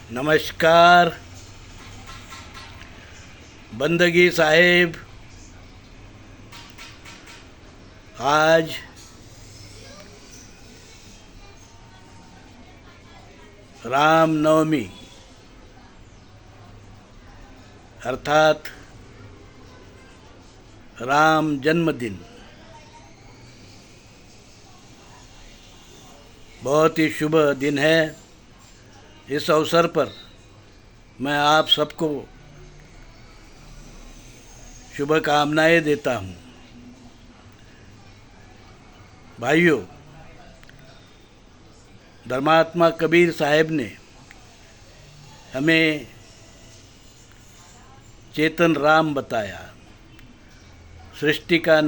नमस्कार। बंदगी साहेब, आज राम नवमी अर्थात राम जन्मदिन बहुत ही शुभ दिन है। इस अवसर पर मैं आप सबको शुभकामनाएं देता हूँ। भाइयों, धर्मात्मा कबीर साहब ने हमें चेतन राम बताया। सृष्टि का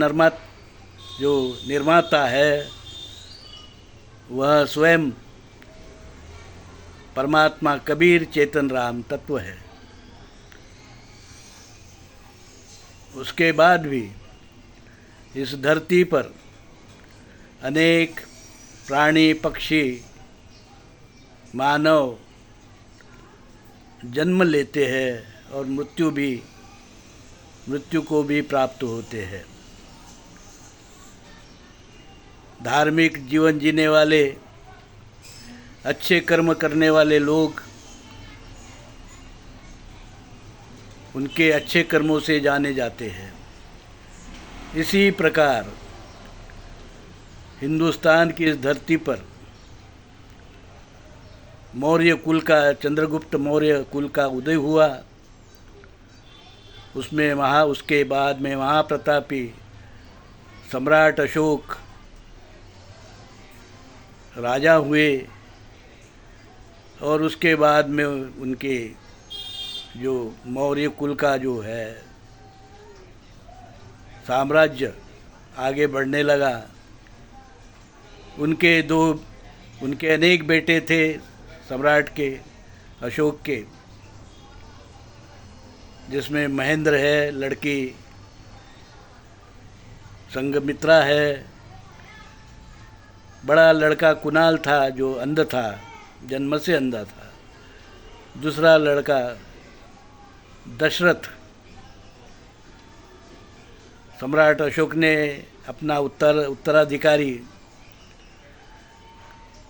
जो निर्माता है वह स्वयं परमात्मा कबीर चेतन राम तत्व है। उसके बाद भी इस धरती पर अनेक प्राणी, पक्षी, मानव जन्म लेते हैं और मृत्यु को भी प्राप्त होते हैं। धार्मिक जीवन जीने वाले, अच्छे कर्म करने वाले लोग उनके अच्छे कर्मों से जाने जाते हैं। इसी प्रकार हिंदुस्तान की इस धरती पर मौर्य कुल का, चंद्रगुप्त मौर्य कुल का उदय हुआ। उसके बाद में महाप्रतापी सम्राट अशोक राजा हुए और उसके बाद में उनके जो मौर्य कुल का जो है साम्राज्य आगे बढ़ने लगा। उनके अनेक बेटे थे सम्राट के, अशोक के, जिसमें महेंद्र है, लड़की संघमित्रा है। बड़ा लड़का कुणाल था जो अंध था, जन्म से अंधा था। दूसरा लड़का दशरथ। सम्राट अशोक ने अपना उत्तराधिकारी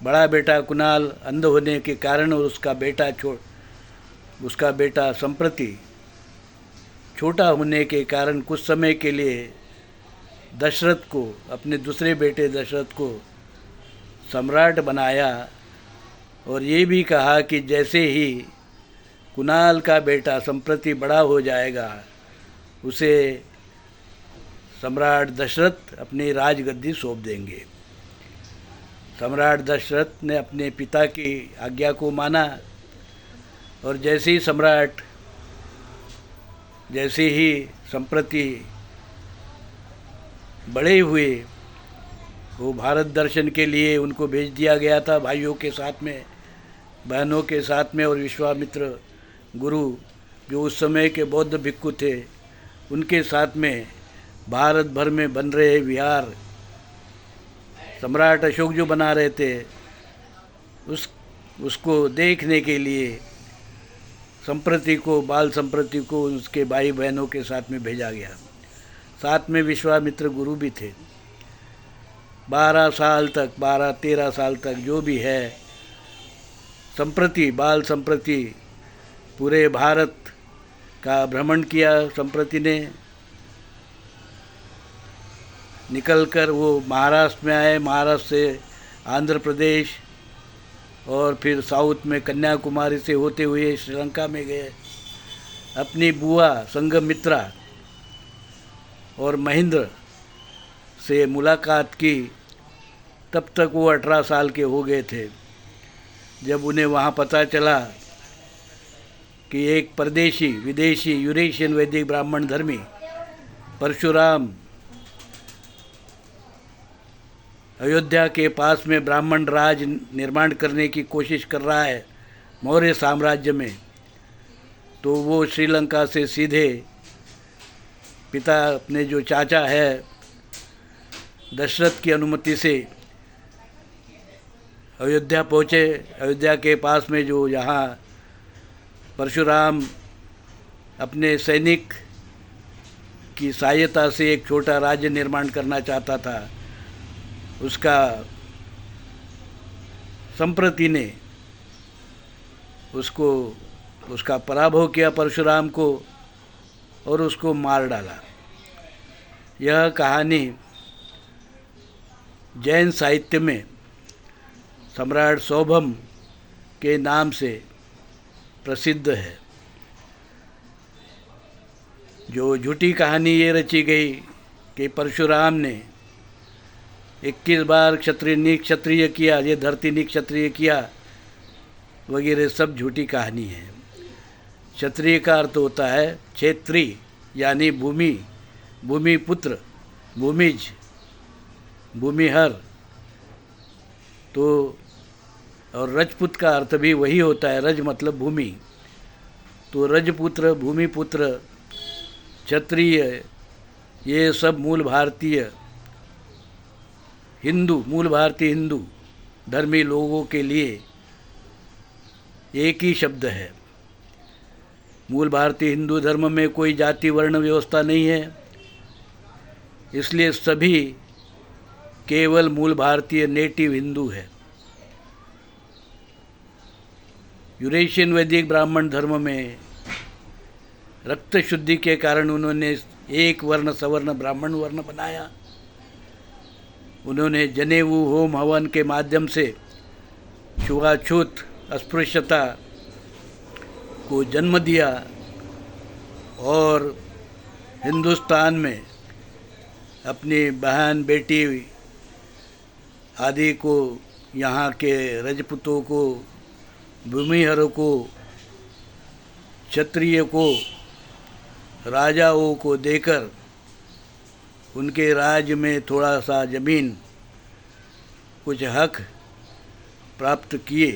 बड़ा बेटा कुणाल अंध होने के कारण और उसका बेटा संप्रति छोटा होने के कारण कुछ समय के लिए दशरथ को, अपने दूसरे बेटे दशरथ को सम्राट बनाया और ये भी कहा कि जैसे ही कुणाल का बेटा संप्रति बड़ा हो जाएगा उसे सम्राट दशरथ अपनी राजगद्दी सौंप देंगे। सम्राट दशरथ ने अपने पिता की आज्ञा को माना और जैसे ही संप्रति बड़े हुए, वो भारत दर्शन के लिए उनको भेज दिया गया था, भाइयों के साथ में, बहनों के साथ में। और विश्वामित्र गुरु जो उस समय के बौद्ध भिक्खु थे, उनके साथ में भारत भर में बन रहे विहार सम्राट अशोक जो बना रहे थे उसको देखने के लिए बाल संप्रति को उसके भाई बहनों के साथ में भेजा गया। साथ में विश्वामित्र गुरु भी थे। 12 13 साल तक जो भी है बाल संप्रति पूरे भारत का भ्रमण किया। संप्रति ने निकलकर वो महाराष्ट्र में आए, महाराष्ट्र से आंध्र प्रदेश और फिर साउथ में कन्याकुमारी से होते हुए श्रीलंका में गए। अपनी बुआ संघमित्रा और महेंद्र से मुलाकात की। तब तक वो 18 साल के हो गए थे जब उन्हें वहाँ पता चला कि एक विदेशी यूरेशियन वैदिक ब्राह्मण धर्मी परशुराम अयोध्या के पास में ब्राह्मण राज निर्माण करने की कोशिश कर रहा है मौर्य साम्राज्य में। तो वो श्रीलंका से सीधे पिता, अपने जो चाचा है दशरथ की अनुमति से अयोध्या पहुँचे। अयोध्या के पास में जो यहाँ परशुराम अपने सैनिक की सहायता से एक छोटा राज्य निर्माण करना चाहता था। उसका संप्रति ने उसका पराभव किया परशुराम को और उसको मार डाला। यह कहानी जैन साहित्य में सम्राट सौभम के नाम से प्रसिद्ध है। जो झूठी कहानी ये रची गई कि परशुराम ने 21 बार क्षत्रिय निक्षत्रिय किया, ये धरती निक्षत्रिय किया, वगैरह सब झूठी कहानी है। क्षत्रिय का अर्थ होता है क्षेत्री, यानी भूमि, भूमिपुत्र, भूमिज, भूमिहर। तो और रजपुत का अर्थ भी वही होता है, रज मतलब भूमि। तो रजपुत्र, भूमिपुत्र, क्षत्रिय, ये सब मूल भारतीय हिंदू धर्मी लोगों के लिए एक ही शब्द है। मूल भारतीय हिंदू धर्म में कोई जाति वर्ण व्यवस्था नहीं है, इसलिए सभी केवल मूल भारतीय नेटिव हिंदू है। यूरेशियन वैदिक ब्राह्मण धर्म में रक्त शुद्धि के कारण उन्होंने एक वर्ण सवर्ण ब्राह्मण वर्ण बनाया। उन्होंने जनेऊ होम हवन के माध्यम से छुआछूत अस्पृश्यता को जन्म दिया और हिंदुस्तान में अपनी बहन बेटी आदि को, यहाँ के रजपूतों को, भूमिहरों को, क्षत्रिय को, राजाओं को देकर उनके राज्य में थोड़ा सा जमीन, कुछ हक प्राप्त किए।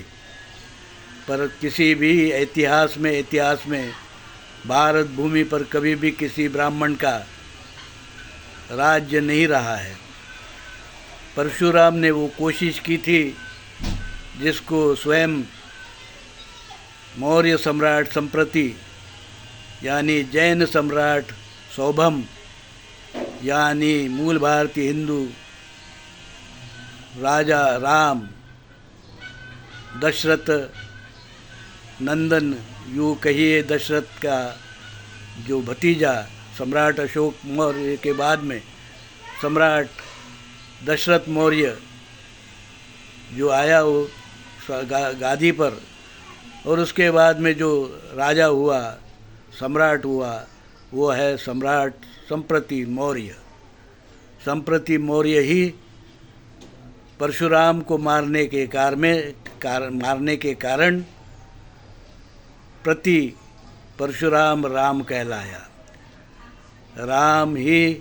पर किसी भी इतिहास में भारत भूमि पर कभी भी किसी ब्राह्मण का राज्य नहीं रहा है। परशुराम ने वो कोशिश की थी जिसको स्वयं मौर्य सम्राट संप्रति यानी जैन सम्राट सौभम यानी मूल भारतीय हिंदू राजा राम, दशरथ नंदन, यूँ कहिए दशरथ का जो भतीजा सम्राट अशोक मौर्य के बाद में सम्राट दशरथ मौर्य जो आया वो गादी पर, और उसके बाद में जो राजा हुआ, सम्राट हुआ, वो है सम्राट संप्रति मौर्य। संप्रति मौर्य ही परशुराम को मारने के कारण प्रति परशुराम राम कहलाया। राम ही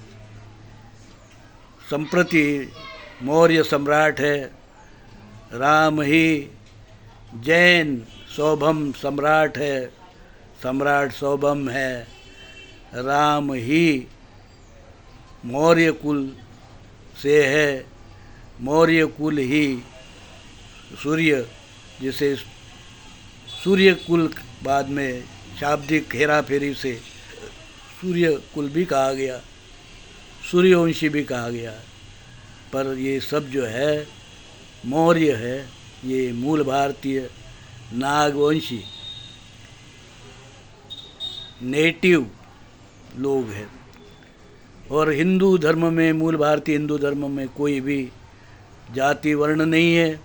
संप्रति मौर्य सम्राट है, राम ही जैन सौभम सम्राट है, सम्राट सौभम है, राम ही मौर्य कुल से है, मौर्य कुल ही सूर्य, जिसे सूर्य कुल बाद में शाब्दिक हेरा फेरी से सूर्य कुल भी कहा गया, सूर्यवंशी भी कहा गया। पर ये सब जो है मौर्य है, ये मूल भारतीय नागवंशी नेटिव लोग हैं। और हिंदू धर्म में, मूल भारतीय हिंदू धर्म में कोई भी जाति वर्ण नहीं है,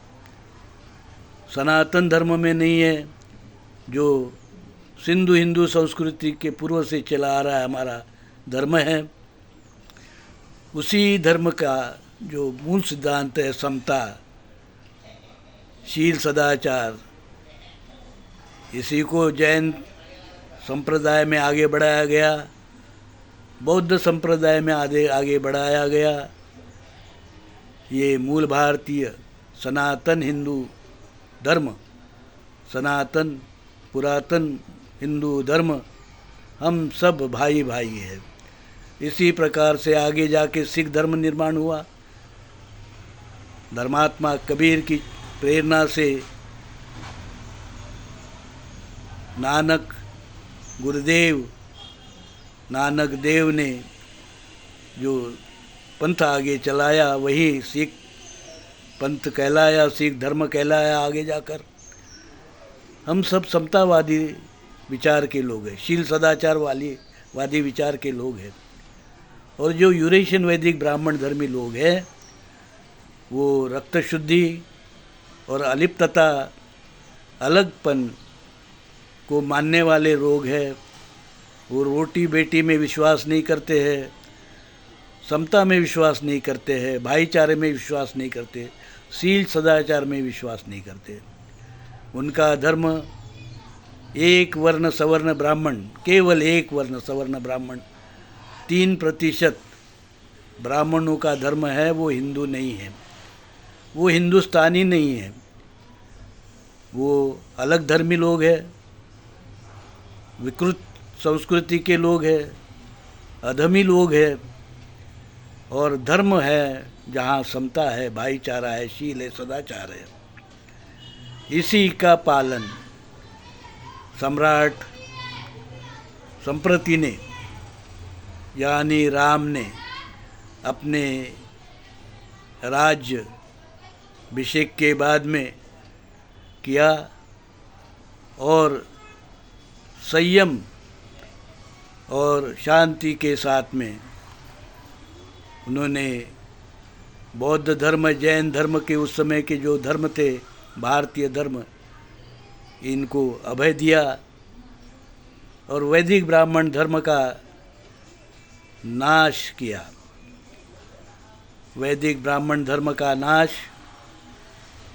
सनातन धर्म में नहीं है, जो सिंधु हिंदू संस्कृति के पूर्व से चला आ रहा है हमारा धर्म है। उसी धर्म का जो मूल सिद्धांत है समता, शील, सदाचार, इसी को जैन संप्रदाय में आगे बढ़ाया गया, बौद्ध संप्रदाय में आगे बढ़ाया गया। ये मूल भारतीय सनातन हिंदू धर्म, सनातन पुरातन हिंदू धर्म, हम सब भाई भाई है। इसी प्रकार से आगे जाके सिख धर्म निर्माण हुआ। धर्मात्मा कबीर की प्रेरणा से नानक गुरुदेव नानक देव ने जो पंथ आगे चलाया वही सिख पंथ कहलाया, सिख धर्म कहलाया। आगे जाकर हम सब समतावादी विचार के लोग हैं, शील सदाचार वादी विचार के लोग हैं। और जो यूरेशियन वैदिक ब्राह्मण धर्मी लोग हैं वो रक्त शुद्धि और अलिप्तता अलगपन को मानने वाले लोग हैं। वो रोटी बेटी में विश्वास नहीं करते हैं, समता में विश्वास नहीं करते हैं, भाईचारे में विश्वास नहीं करते, शील सदाचार में विश्वास नहीं करते। उनका धर्म एक वर्ण सवर्ण ब्राह्मण, केवल एक वर्ण सवर्ण ब्राह्मण 3% ब्राह्मणों का धर्म है। वो हिंदू नहीं है, वो हिंदुस्तानी नहीं है, वो अलग धर्मी लोग हैं, विकृत संस्कृति के लोग हैं, अधमी लोग हैं। और धर्म है जहाँ समता है, भाईचारा है, शील है, सदाचार है, इसी का पालन सम्राट संप्रति ने यानी राम ने अपने राज्य अभिषेक के बाद में किया। और संयम और शांति के साथ में उन्होंने बौद्ध धर्म, जैन धर्म के उस समय के जो धर्म थे, भारतीय धर्म, इनको अभय दिया और वैदिक ब्राह्मण धर्म का नाश किया। वैदिक ब्राह्मण धर्म का नाश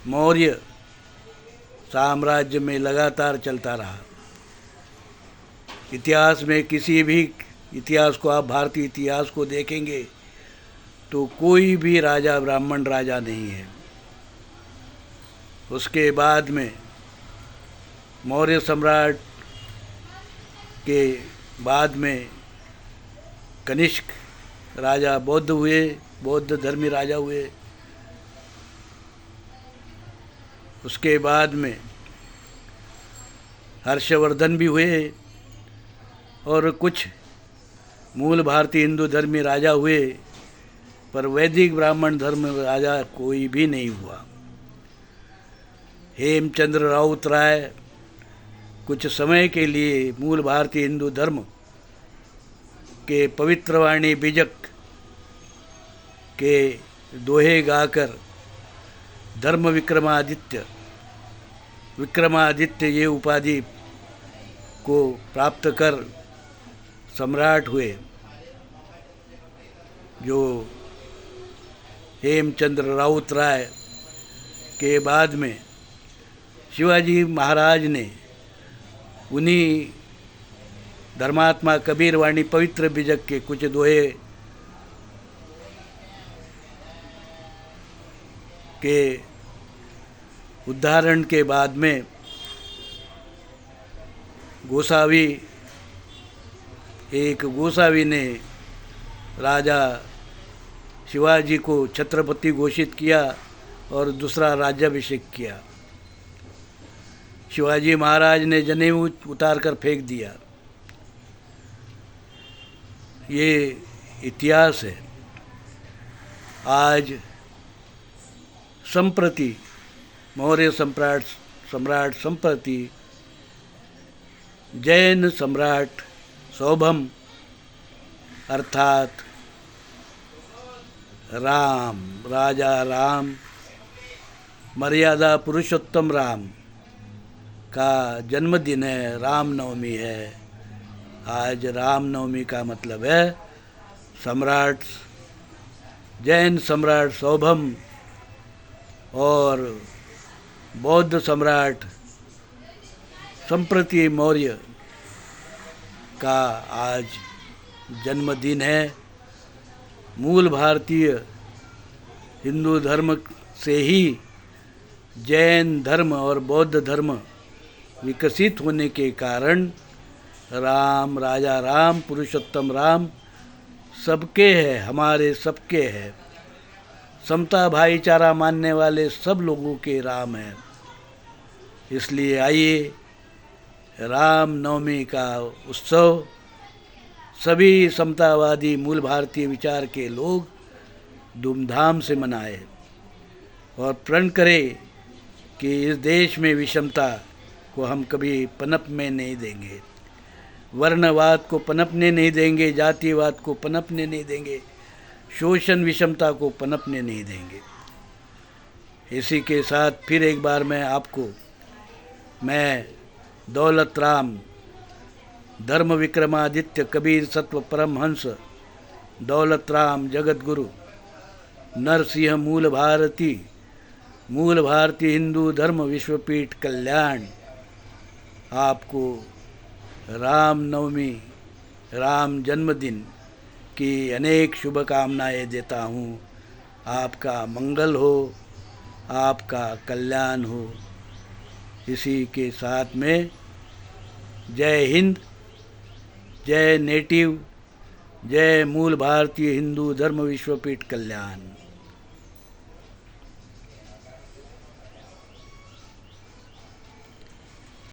मौर्य साम्राज्य में लगातार चलता रहा। इतिहास में किसी भी इतिहास को, आप भारतीय इतिहास को देखेंगे तो कोई भी राजा ब्राह्मण राजा नहीं है। उसके बाद में मौर्य सम्राट के बाद में कनिष्क राजा बौद्ध हुए, बौद्ध धर्मी राजा हुए। उसके बाद में हर्षवर्धन भी हुए और कुछ मूल भारतीय हिंदू धर्मी राजा हुए, पर वैदिक ब्राह्मण धर्म राजा कोई भी नहीं हुआ। हेमचंद्र राउत राय कुछ समय के लिए मूल भारतीय हिंदू धर्म के पवित्रवाणी बीजक के दोहे गाकर धर्म विक्रमादित्य ये उपाधि को प्राप्त कर सम्राट हुए। जो हेमचंद्र राउत राय के बाद में शिवाजी महाराज ने उन्हीं धर्मात्मा कबीर वाणी पवित्र बीजक के कुछ दोहे के उदाहरण के बाद में गोसावी ने राजा शिवाजी को छत्रपति घोषित किया और दूसरा राज्याभिषेक किया। शिवाजी महाराज ने जनेऊ उतार कर फेंक दिया। ये इतिहास है। आज संप्रति मौर्य सम्राट संप्रति जैन सम्राट सौभम अर्थात राम, राजा राम, मर्यादा पुरुषोत्तम राम का जन्मदिन है, रामनवमी है। आज रामनवमी का मतलब है सम्राट, जैन सम्राट सौभम और बौद्ध सम्राट संप्रति मौर्य का आज जन्मदिन है। मूल भारतीय हिंदू धर्म से ही जैन धर्म और बौद्ध धर्म विकसित होने के कारण राम, राजा राम, पुरुषोत्तम राम सबके है, हमारे सबके है। समता भाईचारा मानने वाले सब लोगों के राम हैं। इसलिए आइए राम नवमी का उत्सव सभी समतावादी मूल भारतीय विचार के लोग धूमधाम से मनाए और प्रण करें कि इस देश में विषमता को हम कभी पनपने नहीं देंगे, वर्णवाद को पनपने नहीं देंगे, जातिवाद को पनपने नहीं देंगे, शोषण विषमता को पनपने नहीं देंगे। इसी के साथ फिर एक बार मैं दौलत राम धर्म विक्रमादित्य कबीर सत्व परमहंस दौलत राम जगत गुरु नरसिंह मूल भारती हिंदू धर्म विश्वपीठ कल्याण आपको राम नवमी, राम जन्मदिन की अनेक शुभकामनाएं देता हूँ। आपका मंगल हो, आपका कल्याण हो। इसी के साथ में जय हिंद, जय नेटिव, जय मूल भारतीय हिंदू धर्म विश्वपीठ कल्याण।